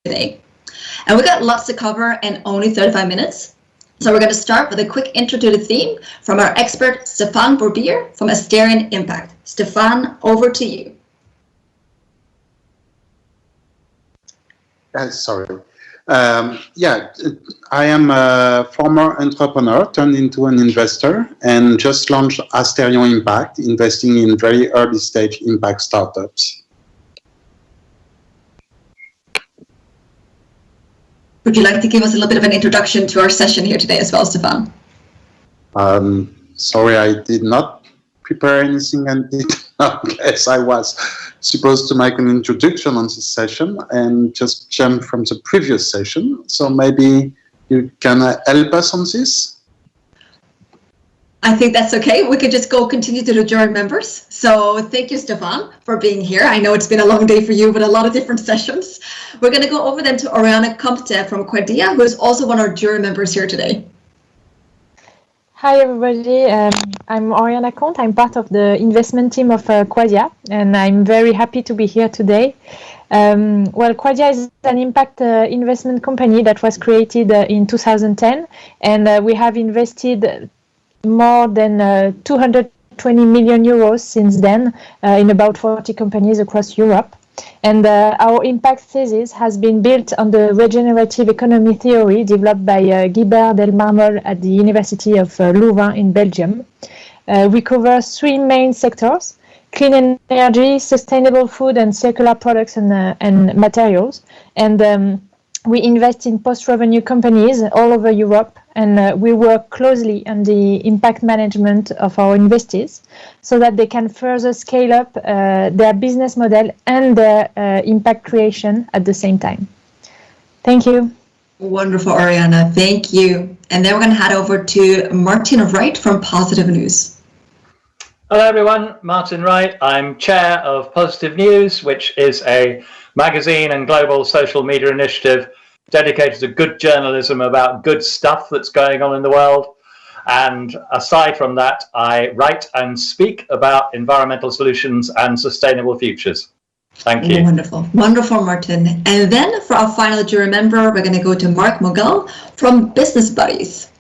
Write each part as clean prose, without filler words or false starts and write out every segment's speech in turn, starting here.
today. And we got lots to cover in only 35 minutes. So we're going to start with a quick intro to the theme from our expert, Stéphane Bourbier from Asterion Impact. Stéphane, over to you. Sorry. I am a former entrepreneur turned into an investor and just launched Asterion Impact, investing in very early stage impact startups. Would you like to give us a little bit of an introduction to our session here today as well, Stéphane? Sorry, I did not prepare anything and did not guess I was supposed to make an introduction on this session and just jump from the previous session. So maybe you can help us on this? I think that's okay. We could just continue to the jury members. So thank you, Stéphane, for being here. I know it's been a long day for you, but a lot of different sessions. We're going to go over then to Ariana Compton from Quadia, who is also one of our jury members here today. Hi, everybody. I'm Ariana Compton. I'm part of the investment team of Quadia, and I'm very happy to be here today. Quadia is an impact investment company that was created in 2010, and we have invested more than 220 million euros since then in about 40 companies across Europe. And our impact thesis has been built on the regenerative economy theory developed by Guibert Delmarmol at the University of Louvain in Belgium. We cover three main sectors: clean energy, sustainable food, and circular products and materials. And we invest in post-revenue companies all over Europe, and we work closely on the impact management of our investees so that they can further scale up their business model and their impact creation at the same time. Thank you. Wonderful, Ariana. Thank you. And then we're going to head over to Martin Wright from Positive News. Hello, everyone. Martin Wright. I'm chair of Positive News, which is a magazine and global social media initiative dedicated to good journalism about good stuff that's going on in the world. And aside from that, I write and speak about environmental solutions and sustainable futures. Thank you. Wonderful. Wonderful, Martin. And then for our final jury member, we're going to go to Mark Mogul from Business Buddies.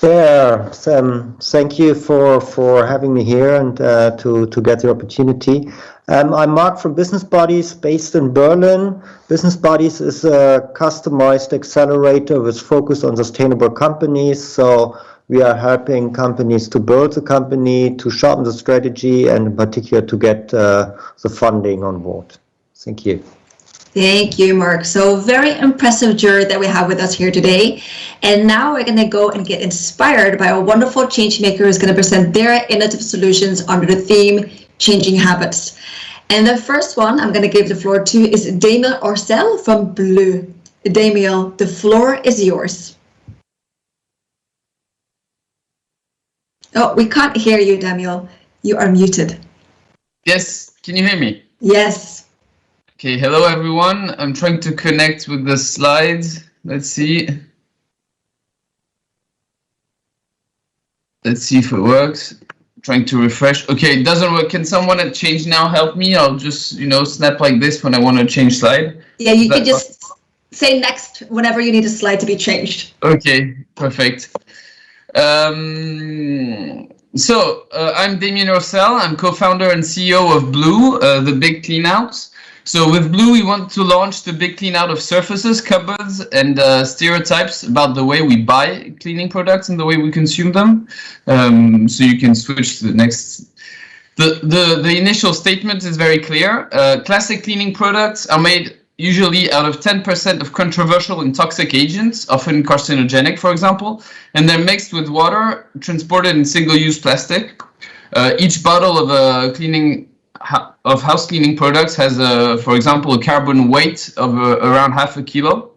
Yeah, thank you for having me here and to get the opportunity. I'm Mark from Business Buddies, based in Berlin. Business Buddies is a customized accelerator with focus on sustainable companies. So we are helping companies to build the company, to sharpen the strategy, and in particular to get the funding on board. Thank you. Thank you, Mark. So very impressive jury that we have with us here today. And now we're going to go and get inspired by a wonderful change maker who's going to present their innovative solutions under the theme Changing Habits. And the first one I'm going to give the floor to is Damiel Orcel from Blue. Damiel, the floor is yours. Oh, we can't hear you, Damiel. You are muted. Yes, can you hear me? Yes. Okay, hello everyone. I'm trying to connect with the slides. Let's see. Let's see if it works. Trying to refresh. Okay, it doesn't work. Can someone at ChangeNOW help me? I'll just, snap like this when I want to change slide. Yeah, you can just say next whenever you need a slide to be changed. Okay, perfect. I'm Damien Orcel. I'm co-founder and CEO of Blue, the Big Clean Out. So with Blue, we want to launch the big clean out of surfaces, cupboards, and stereotypes about the way we buy cleaning products and the way we consume them. So you can switch to the next. The initial statement is very clear. Classic cleaning products are made usually out of 10% of controversial and toxic agents, often carcinogenic, for example, and they're mixed with water, transported in single-use plastic. Each bottle of house cleaning products has, for example, a carbon weight of around half a kilo.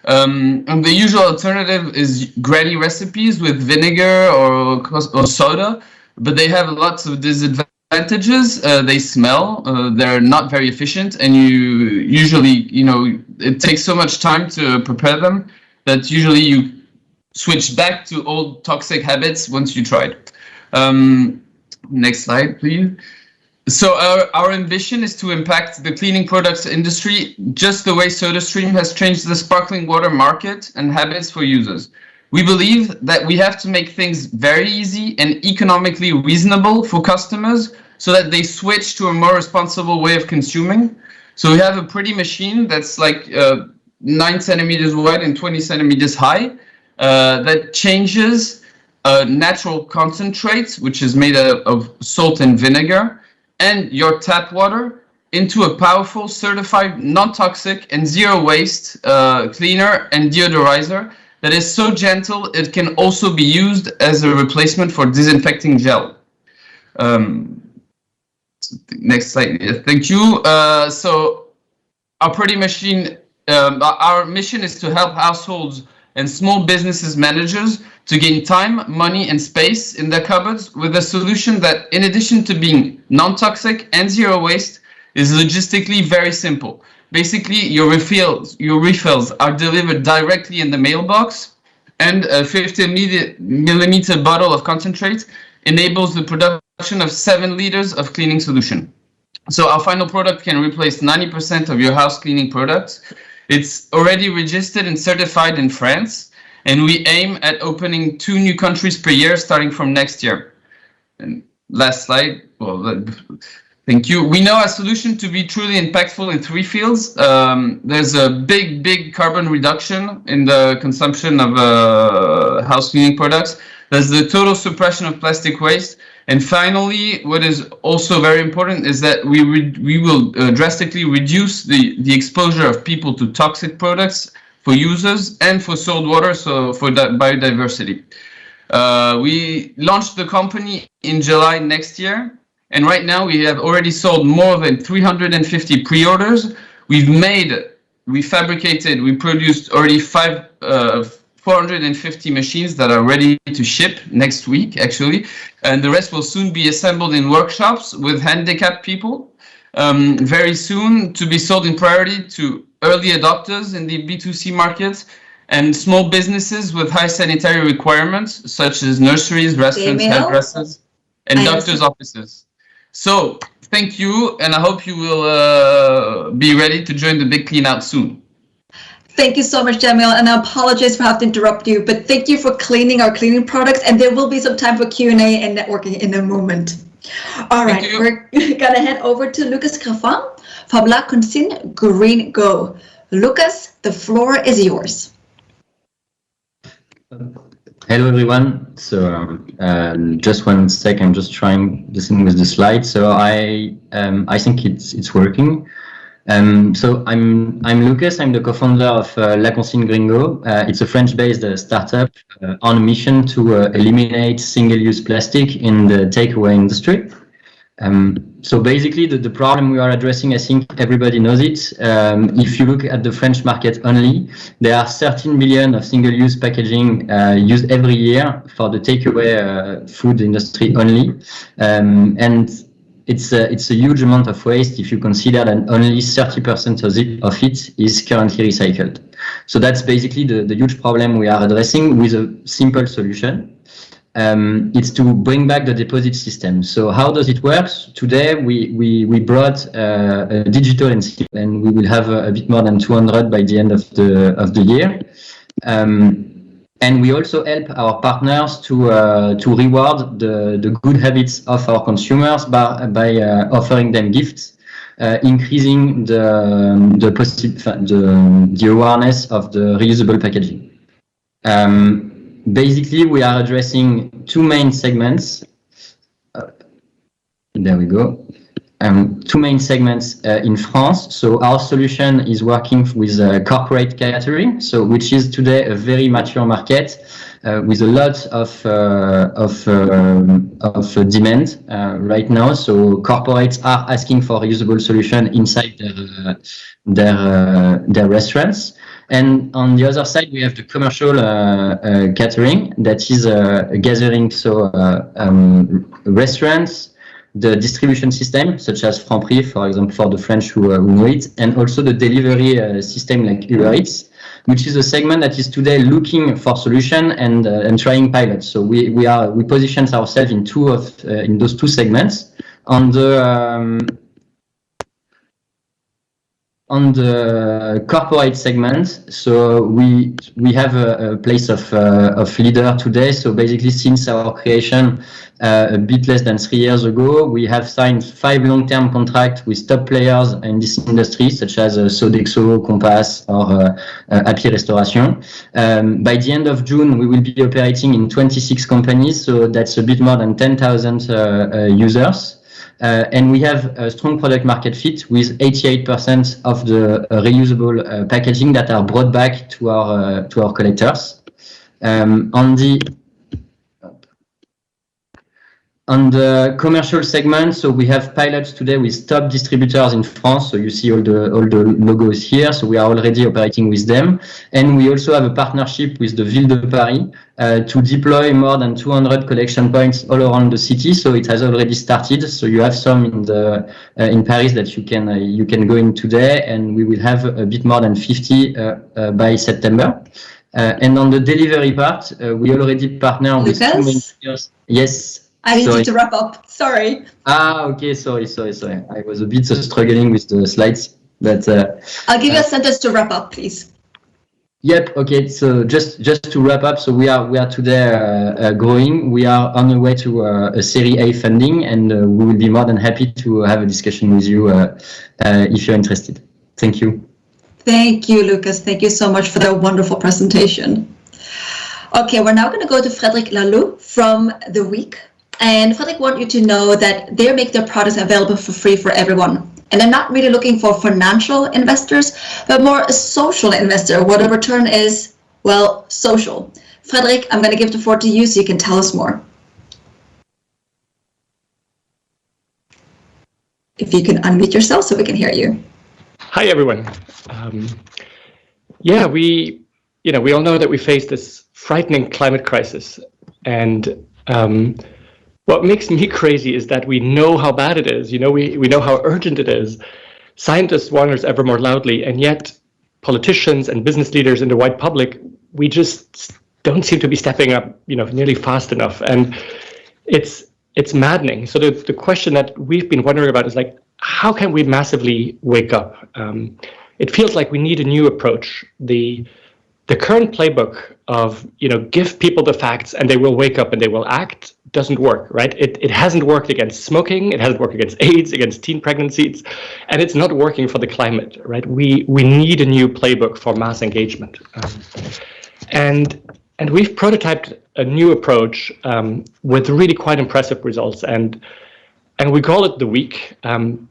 And the usual alternative is granny recipes with vinegar or soda, but they have lots of disadvantages. They smell, they're not very efficient, and it takes so much time to prepare them that usually you switch back to old toxic habits once you tried. Next slide, please. So our ambition is to impact the cleaning products industry just the way SodaStream has changed the sparkling water market and habits for users. We believe that we have to make things very easy and economically reasonable for customers so that they switch to a more responsible way of consuming. So we have a pretty machine that's like 9 centimeters wide and 20 centimeters high that changes natural concentrate, which is made of salt and vinegar, and your tap water into a powerful, certified, non-toxic and zero waste cleaner and deodorizer that is so gentle it can also be used as a replacement for disinfecting gel. Next slide. Yeah, thank you. So our pretty machine, our mission is to help households and small businesses managers to gain time, money, and space in their cupboards with a solution that, in addition to being non-toxic and zero waste, is logistically very simple. Basically, your refills are delivered directly in the mailbox, and a 50 millimeter bottle of concentrate enables the production of 7 liters of cleaning solution. So our final product can replace 90% of your house cleaning products. It's already registered and certified in France, and we aim at opening 2 new countries per year starting from next year. And last slide. Well, thank you. We know our solution to be truly impactful in 3 fields. There's a big carbon reduction in the consumption of house cleaning products. There's the total suppression of plastic waste. And finally, what is also very important is that we will drastically reduce the exposure of people to toxic products for users and for sold water, so for biodiversity. We launched the company in July next year, and right now we have already sold more than 350 pre-orders. We fabricated, we produced already 450 machines that are ready to ship next week, actually, and the rest will soon be assembled in workshops with handicapped people very soon to be sold in priority to early adopters in the B2C market and small businesses with high sanitary requirements, such as nurseries, restaurants, hairdressers, and doctors' offices. So thank you, and I hope you will be ready to join the big clean out soon. Thank you so much, Jamil, and I apologize for having to interrupt you, but thank you for cleaning our cleaning products, and there will be some time for Q&A and networking in a moment. All right, we're gonna head over to Lucas Graffin from La Consigne Green Go. Lucas, the floor is yours. Hello everyone. So just one sec. I'm just trying this thing with the slide. So I think it's working. So I'm Lucas. I'm the co-founder of La Consigne Green Go. It's a French-based startup on a mission to eliminate single-use plastic in the takeaway industry. So basically, the problem we are addressing, I think everybody knows it. If you look at the French market only, there are 13 million of single-use packaging used every year for the takeaway food industry only, and it's a huge amount of waste if you consider that only 30% of it is currently recycled. So that's basically the huge problem we are addressing with a simple solution. It's to bring back the deposit system. So how does it work? Today we brought a digital and we will have a bit more than 200 by the end of the year. And we also help our partners to reward the good habits of our consumers by offering them gifts, increasing the awareness of the reusable packaging. Basically, we are addressing 2 main segments. There we go. 2 main segments in France. So our solution is working with corporate catering, so which is today a very mature market with a lot of demand right now. So corporates are asking for reusable solution inside their restaurants. And on the other side, we have the commercial catering that is gathering restaurants, the distribution system, such as Franprix, for example, for the French who know it, and also the delivery system like Uber Eats, which is a segment that is today looking for solution and trying pilots. So we position ourselves in those 2 segments On the corporate segment, so we have a place of leader today. So basically, since our creation a bit less than 3 years ago, we have signed 5 long-term contracts with top players in this industry, such as Sodexo, Compass, or Happy Restauration. By the end of June, we will be operating in 26 companies, so that's a bit more than 10,000 users. And we have a strong product market fit with 88% of the reusable packaging that are brought back to our collectors. On the commercial segment, so we have pilots today with top distributors in France. So you see all the logos here. So we are already operating with them, and we also have a partnership with the Ville de Paris to deploy more than 200 collection points all around the city. So it has already started. So you have some in Paris that you can go in today, and we will have a bit more than 50 by September. And on the delivery part, we already partner with 2 main players. Yes. I need you to wrap up. Sorry. Okay. Sorry. I was a bit struggling with the slides, but I'll give you a sentence to wrap up, please. Yep. Okay. So just to wrap up, so we are today growing. We are on the way to a Series A funding, and we will be more than happy to have a discussion with you if you're interested. Thank you. Thank you, Lucas. Thank you so much for that wonderful presentation. Okay, we're now going to go to Frederic Laloux from The Week. And Frederic wants you to know that they make their products available for free for everyone. And they're not really looking for financial investors, but more a social investor, where the return is, well, social. Frederic, I'm going to give the floor to you so you can tell us more. If you can unmute yourself so we can hear you. Hi, everyone. Yeah, we all know that we face this frightening climate crisis. And what makes me crazy is that we know how bad it is. We know how urgent it is. Scientists warn us ever more loudly, and yet politicians and business leaders in the wide public, we just don't seem to be stepping up, nearly fast enough. And it's maddening. So the question that we've been wondering about is like, how can we massively wake up? It feels like we need a new approach. The current playbook of give people the facts and they will wake up and they will act doesn't work, right? It hasn't worked against smoking, it hasn't worked against AIDS, against teen pregnancies, and it's not working for the climate, right? We need a new playbook for mass engagement, and we've prototyped a new approach with really quite impressive results, and we call it The Week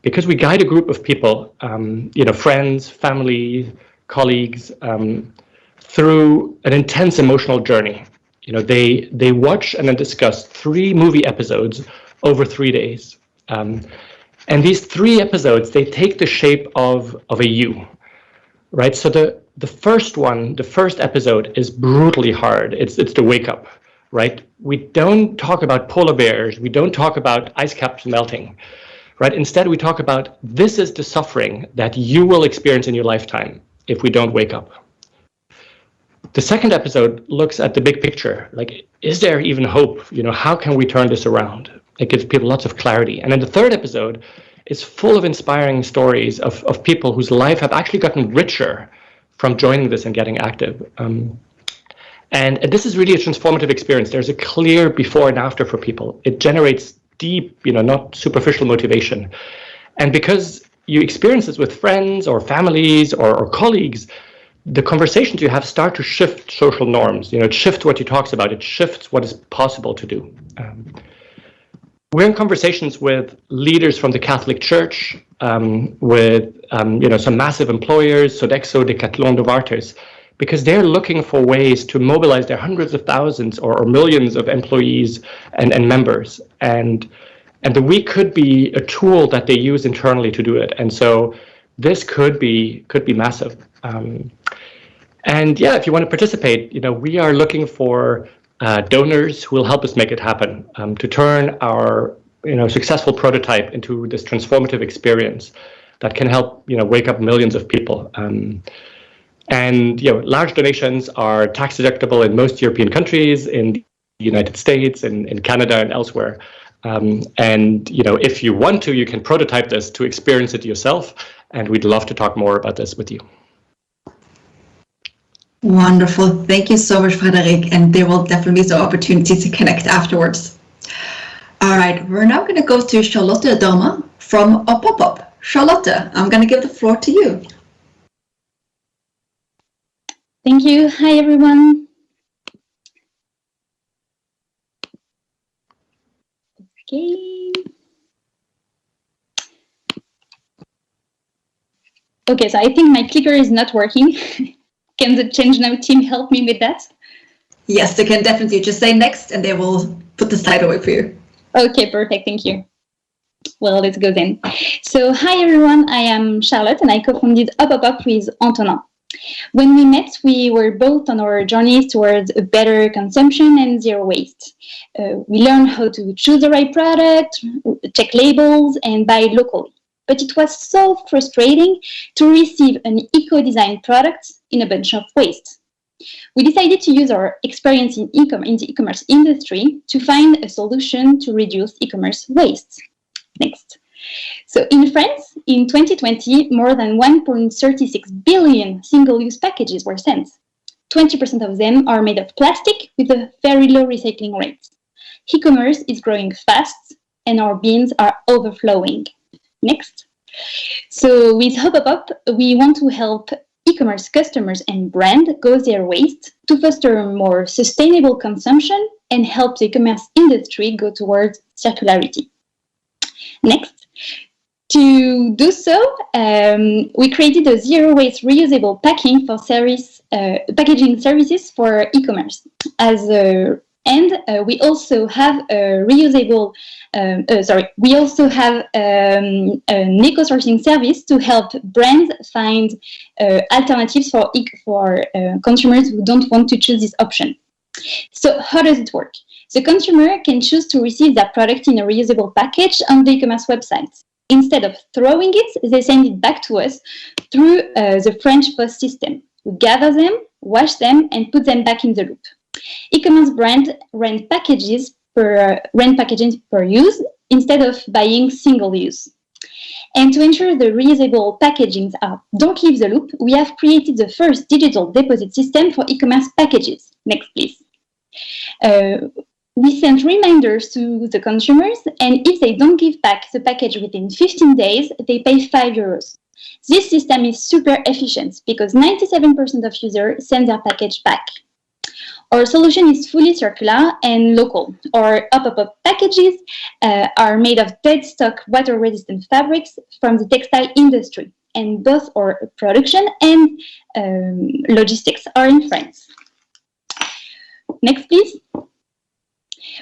because we guide a group of people, friends, family, colleagues, through an intense emotional journey. They watch and then discuss 3 movie episodes over 3 days. And these 3 episodes, they take the shape of a U, right? So the first episode is brutally hard. It's the wake up, right? We don't talk about polar bears. We don't talk about ice caps melting, right? Instead, we talk about this is the suffering that you will experience in your lifetime if we don't wake up. The second episode looks at the big picture, like, is there even hope? How can we turn this around? It gives people lots of clarity. And then the third episode is full of inspiring stories of people whose life have actually gotten richer from joining this and getting active. And this is really a transformative experience. There's a clear before and after for people. It generates deep, not superficial motivation. And because you experience this with friends or families or colleagues, the conversations you have start to shift social norms. It shifts what you talk about. It shifts what is possible to do. We're in conversations with leaders from the Catholic Church, with some massive employers, Sodexo, Decathlon, Novartis, because they're looking for ways to mobilize their hundreds of thousands or millions of employees and members. And the Week could be a tool that they use internally to do it. And so this could be massive. And yeah, if you want to participate, we are looking for donors who will help us make it happen, to turn our successful prototype into this transformative experience that can help wake up millions of people. And large donations are tax deductible in most European countries, in the United States, in Canada, and elsewhere. And if you want to, you can prototype this to experience it yourself. And we'd love to talk more about this with you. Wonderful. Thank you so much, Frederic. And there will definitely be some opportunities to connect afterwards. All right, we're now going to go to Charlotte Doma from Pop-Up. Charlotte, I'm going to give the floor to you. Thank you. Hi, everyone. Okay. Okay, so I think my clicker is not working. Can the ChangeNOW team help me with that? Yes, they can definitely. Just say next and they will put the slide away for you. Okay, perfect. Thank you. Well, let's go then. So, hi everyone. I am Charlotte and I co-founded Pop-Up with Antonin. When we met, we were both on our journeys towards a better consumption and zero waste. We learned how to choose the right product, check labels, and buy locally. But it was so frustrating to receive an eco-designed product in a bunch of waste. We decided to use our experience in the e-commerce industry to find a solution to reduce e-commerce waste. Next. So in France, in 2020, more than 1.36 billion single-use packages were sent. 20% of them are made of plastic with a very low recycling rate. E-commerce is growing fast and our bins are overflowing. Next. So with Pop-Up, we want to help e-commerce customers and brands go zero waste to foster more sustainable consumption and help the e-commerce industry go towards circularity. Next. To do so, we created a zero waste reusable packaging services for e-commerce. We also have a reusable. We also have an eco-sourcing service to help brands find alternatives for consumers who don't want to choose this option. So how does it work? The consumer can choose to receive that product in a reusable package on the e-commerce website. Instead of throwing it, they send it back to us through the French post system. We gather them, wash them, and put them back in the loop. E-commerce brands rent packaging per use instead of buying single use. And to ensure the reusable packagings don't leave the loop, we have created the first digital deposit system for e-commerce packages. Next, please. We send reminders to the consumers, and if they don't give back the package within 15 days, they pay €5. This system is super efficient because 97% of users send their package back. Our solution is fully circular and local. Our Pop-Up packages are made of dead stock water-resistant fabrics from the textile industry, and both our production and logistics are in France. Next, please.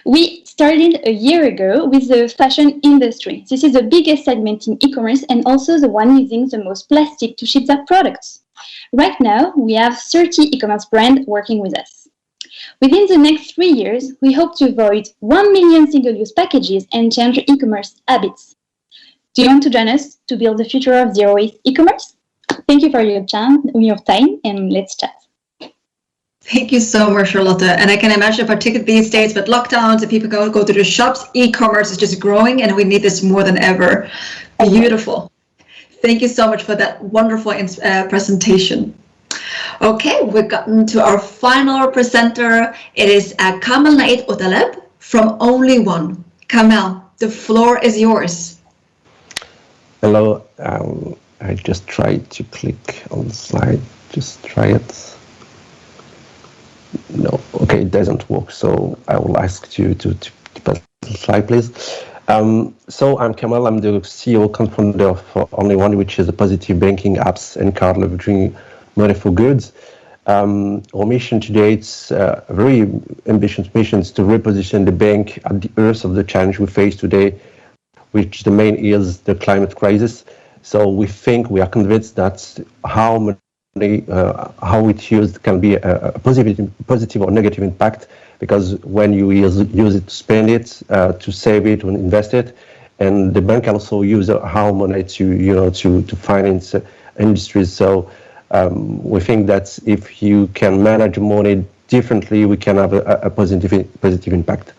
We started a year ago with the fashion industry. This is the biggest segment in e-commerce and also the one using the most plastic to ship their products. Right now, we have 30 e-commerce brands working with us. Within the next 3 years, we hope to avoid 1 million single-use packages and change e-commerce habits. Do you want to join us to build the future of zero-waste e-commerce? Thank you for your time, and let's chat. Thank you so much, Charlotte. And I can imagine, particularly these days with lockdowns and people go to the shops, e-commerce is just growing and we need this more than ever. Beautiful. Thank you so much for that wonderful presentation. Okay, we've gotten to our final presenter. It is Kamel Naid Otaleb from Only One. Kamel, the floor is yours. Hello, I just tried to click on the slide. Just try it. No, okay, it doesn't work. So I will ask you to pass the slide, please. So I'm Kamel. I'm the CEO, co-founder of Only One, which is a positive banking apps and card leveraging money for goods. Our mission today is a very ambitious mission to reposition the bank at the earth of the challenge we face today, which the main is the climate crisis. So we are convinced that how it's used can be a positive or negative impact, because when you use it to spend it, to save it, to invest it, and the bank also use how money to finance industries. So we think that if you can manage money differently, we can have a positive impact.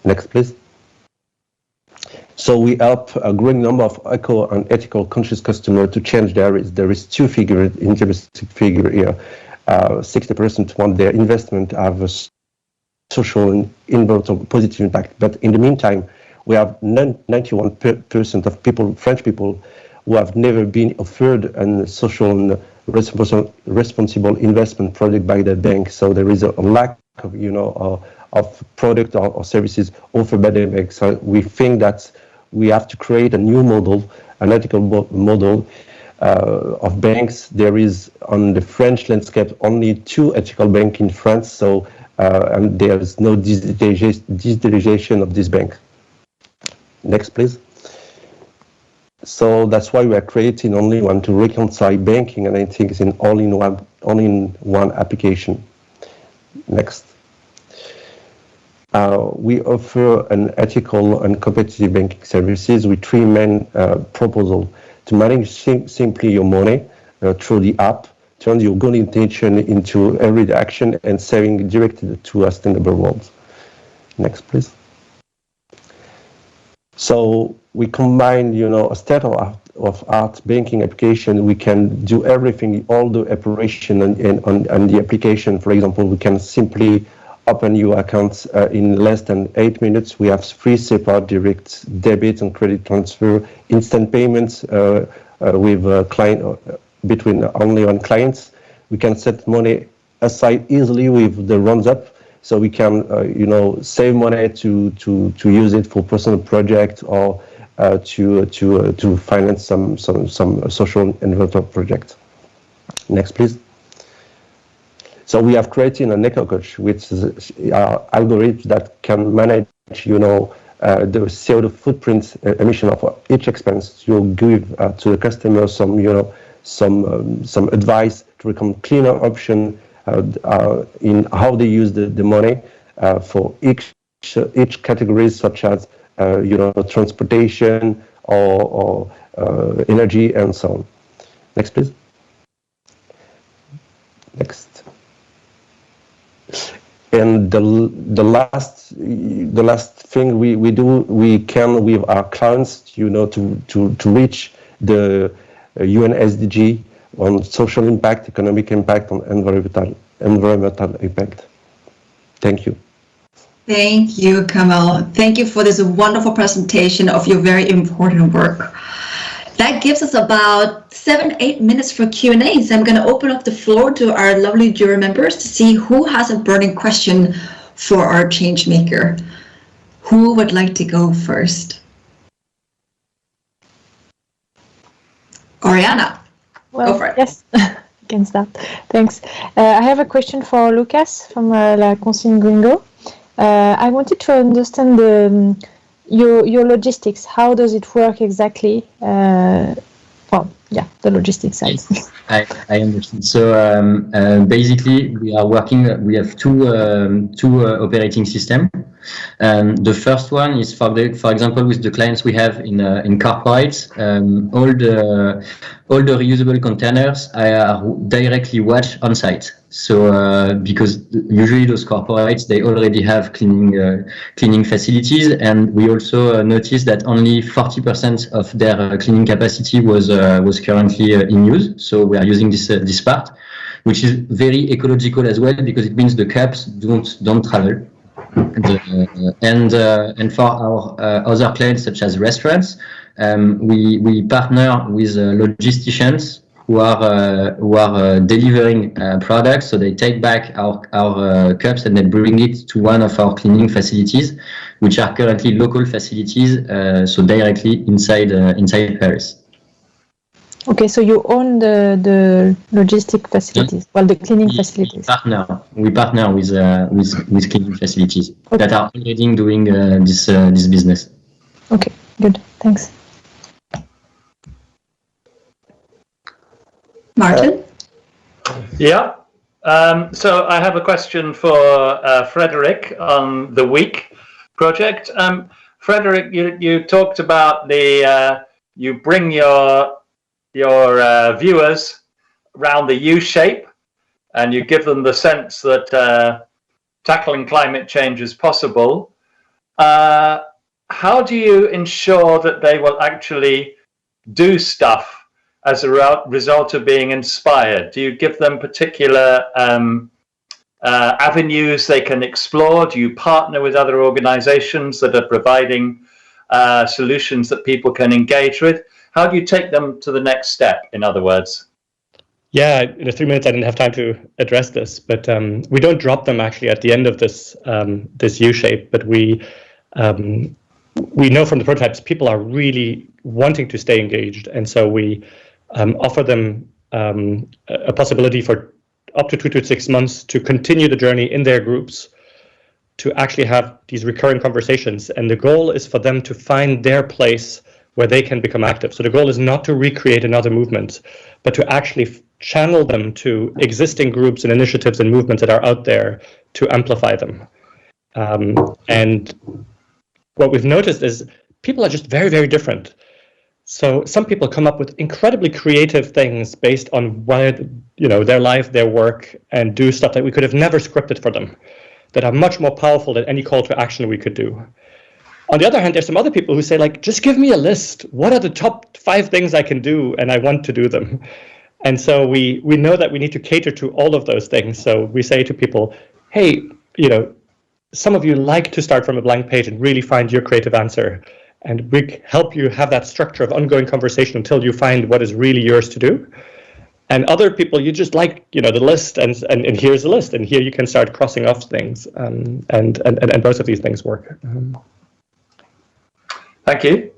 Next, please. So we help a growing number of eco and ethical conscious customers to change their risk. There is two figures, interesting figure here. 60% want their investment have a social and environmental positive impact. But in the meantime, we have 91% of people, French people, who have never been offered a social and responsible investment product by the bank. So there is a lack of, of product or services offered by the bank. So we think that we have to create a new model, an ethical model of banks. There is on the French landscape only 2 ethical banks in France. So and there is no digitalization of this bank. Next, please. So that's why we are creating only one to reconcile banking, and I think it's in all-in-one application. Next. We offer an ethical and competitive banking services with 3 main proposals: to manage simply your money through the app, turn your good intention into everyday action, and saving directed to a sustainable world. Next, please. So we combine, a state-of-art banking application. We can do everything, all the operation and the application. For example, we can simply open your accounts in less than 8 minutes. We have 3 separate direct debit and credit transfer, instant payments with client between only one clients. We can set money aside easily with the runs up. So we can, save money to use it for personal project or to finance some social and environmental project. Next, please. So we have created an eco coach, which is our algorithm that can manage, the CO2 footprint emission of each expense to give to the customer some advice to become cleaner option in how they use the money for each categories, such as transportation or energy and so on. Next, please. Next. And the last thing we do, we can with our clients, to reach the UN SDG on social impact, economic impact, and environmental impact. Thank you. Thank you, Kamal. Thank you for this wonderful presentation of your very important work. That gives us about 7-8 minutes for Q&A. So I'm going to open up the floor to our lovely jury members to see who has a burning question for our change maker. Who would like to go first? Ariana. Well, go for it. Yes, I can start. Thanks. I have a question for Lucas from La Consigne Gringo. I wanted to understand your logistics. How does it work exactly? The logistics side. I understand. So basically, we are working. We have two operating systems. The first one is for example, with the clients we have in corporates, all the reusable containers are directly washed on site. So because usually those corporates, they already have cleaning facilities, and we also noticed that only 40% of their cleaning capacity was currently in use. So we are using this part, which is very ecological as well, because it means the cups don't travel. And for our other clients, such as restaurants, we partner with logisticians who are delivering products. So they take back our cups and they bring it to one of our cleaning facilities, which are currently local facilities, so directly inside Paris. Okay, so you own the logistic facilities, the cleaning facilities. We partner with cleaning facilities that are already doing this business. Okay, good, thanks. Martin? Yeah. So I have a question for Frederick on the Week project. Frederick, you talked about you bring your viewers around the U shape, and you give them the sense that tackling climate change is possible. how do you ensure that they will actually do stuff as a result of being inspired? Do you give them particular avenues they can explore? Do you partner with other organizations that are providing solutions that people can engage with? How do you take them to the next step, in other words? Yeah, in the 3 minutes I didn't have time to address this, but we don't drop them actually at the end of this this U-shape, but we know from the prototypes people are really wanting to stay engaged, and so we offer them a possibility for up to 2 to 6 months to continue the journey in their groups, to actually have these recurring conversations. And the goal is for them to find their place where they can become active. So the goal is not to recreate another movement, but to actually channel them to existing groups and initiatives and movements that are out there to amplify them. And what we've noticed is people are just very, very different. So some people come up with incredibly creative things based on where, their life, their work, and do stuff that we could have never scripted for them, that are much more powerful than any call to action we could do. On the other hand, there's some other people who say, like, just give me a list. What are the top 5 things I can do? And I want to do them. And so we know that we need to cater to all of those things. So we say to people, hey, some of you like to start from a blank page and really find your creative answer. And we help you have that structure of ongoing conversation until you find what is really yours to do. And other people, you just like, the list, and here's the list, and here you can start crossing off things, and both of these things work. Thank you.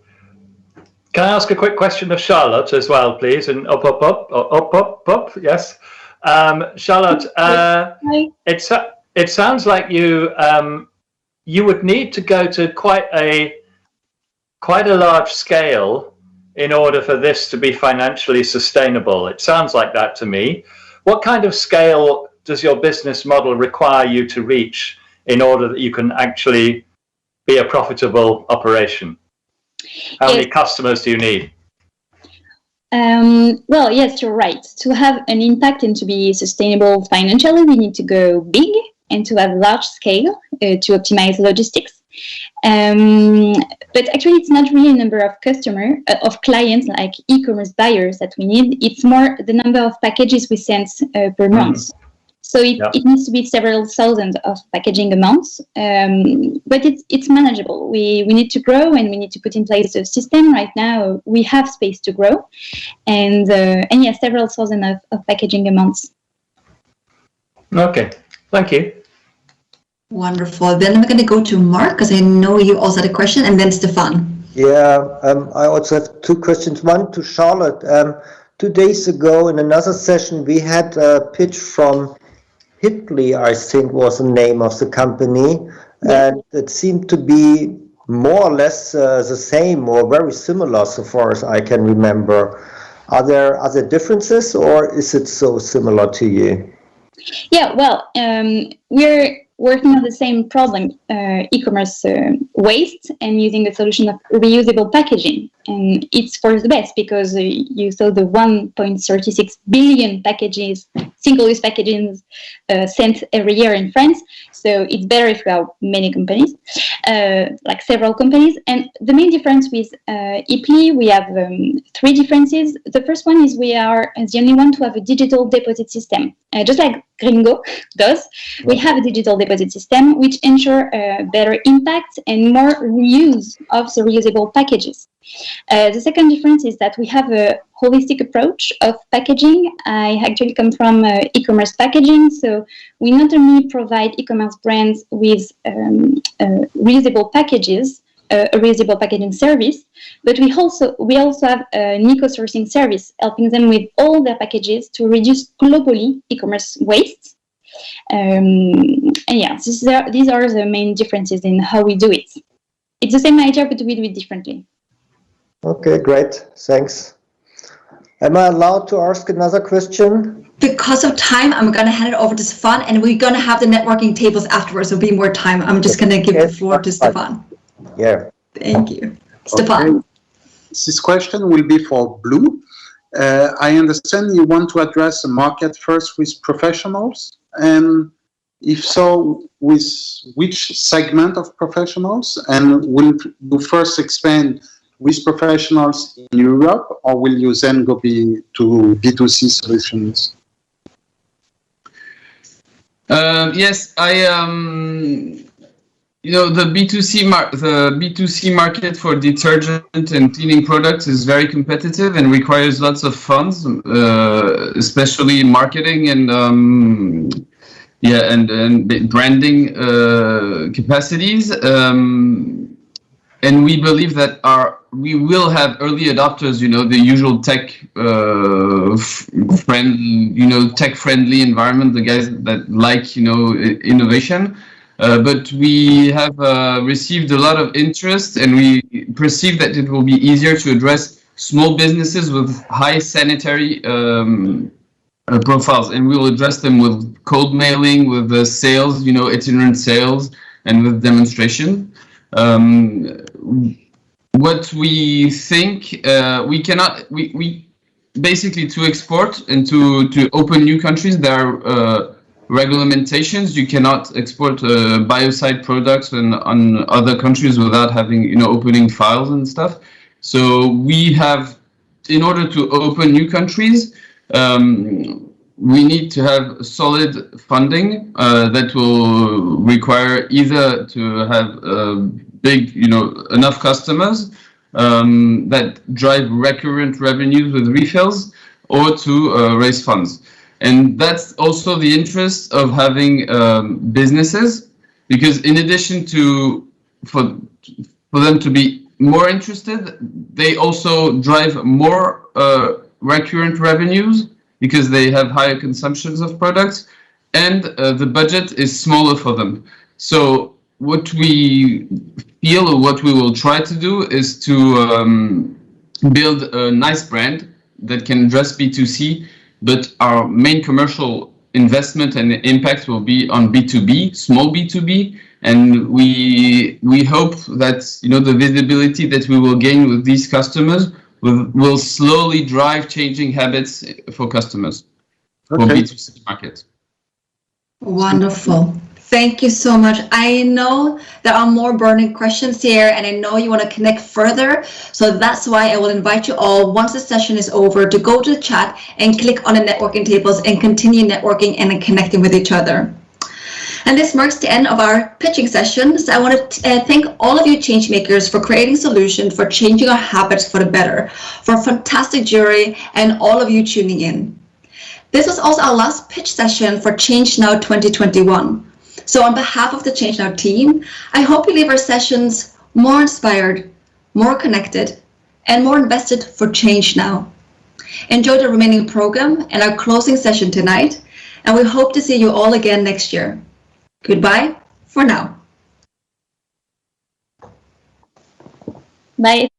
Can I ask a quick question of Charlotte as well, please? And up, yes. Charlotte, it sounds like you would need to go to quite a large scale in order for this to be financially sustainable. It sounds like that to me. What kind of scale does your business model require you to reach in order that you can actually be a profitable operation? How many customers do you need? Well, yes, you're right. To have an impact and to be sustainable financially, we need to go big and to have large scale to optimize logistics. But actually, it's not really a number of clients, like e-commerce buyers, that we need. It's more the number of packages we send per month. So it needs to be several thousand of packaging amounts, but it's manageable. We need to grow, and we need to put in place a system. Right now, we have space to grow, and yes, several thousand of packaging amounts. Okay, thank you. Wonderful. Then I'm going to go to Mark, because I know you also had a question, and then Stefan. Yeah, I also have 2 questions. One to Charlotte. 2 days ago in another session, we had a pitch from Hitley, I think was the name of the company, and it seemed to be more or less the same or very similar so far as I can remember. Are there other differences, or is it so similar to you? Yeah, well, we're working on the same problem, e-commerce waste, and using a solution of reusable packaging. And it's for the best, because you saw the 1.36 billion packages, single-use packages sent every year in France. So it's better if we have many companies, like several companies. And the main difference with Hitley, we have 3 differences. The first one is we are the only one to have a digital deposit system. Just like Gringo does, we have a digital deposit system which ensure better impact and more reuse of the reusable packages. The second difference is that we have a holistic approach of packaging. I actually come from e-commerce packaging, so we not only provide e-commerce brands with reusable packages, a reusable packaging service, but we also have an eco-sourcing service, helping them with all their packages to reduce globally e-commerce waste. And yeah, these are the main differences in how we do it. It's the same idea, but we do it differently. Okay, great. Thanks. Am I allowed to ask another question? Because of time, I'm going to hand it over to Stefan, and we're going to have the networking tables afterwards. There'll be more time. I'm just going to give the floor to Stefan. Yeah. Thank you. Stefan. Okay. This question will be for Blue. I understand you want to address the market first with professionals, and If so, with which segment of professionals? And will you first expand with professionals in Europe, or will you then go to B2C solutions? Yes, the B2C market for detergent and cleaning products is very competitive and requires lots of funds, especially marketing and branding capacities. And we believe that we will have early adopters, the usual tech-friendly environment, the guys that like, innovation. But we have received a lot of interest, and we perceive that it will be easier to address small businesses with high sanitary profiles, and we will address them with cold mailing, with the sales, itinerant sales, and with demonstration. What we think we basically, to export and to open new countries, there are regulamentations. You cannot export biocide products on other countries without having opening files and stuff. So we have, in order to open new countries, we need to have solid funding that will require either to have big, enough customers that drive recurrent revenues with refills, or to raise funds. And that's also the interest of having businesses, because in addition to for them to be more interested, they also drive more recurrent revenues, because they have higher consumptions of products, and the budget is smaller for them. So what we feel, or what we will try to do, is to build a nice brand that can address B2C, but our main commercial investment and impact will be on B2B, small B2B, and we hope that the visibility that we will gain with these customers will slowly drive changing habits for customers for B2C market. Wonderful. Thank you so much. I know there are more burning questions here, and I know you want to connect further. So that's why I will invite you all, once the session is over, to go to the chat and click on the networking tables and continue networking and connecting with each other. And this marks the end of our pitching session. So I want to thank all of you change makers for creating solutions for changing our habits for the better, for a fantastic jury, and all of you tuning in. This was also our last pitch session for ChangeNOW 2021. So on behalf of the ChangeNOW team, I hope you leave our sessions more inspired, more connected, and more invested for ChangeNOW. Enjoy the remaining program and our closing session tonight, and we hope to see you all again next year. Goodbye for now. Bye.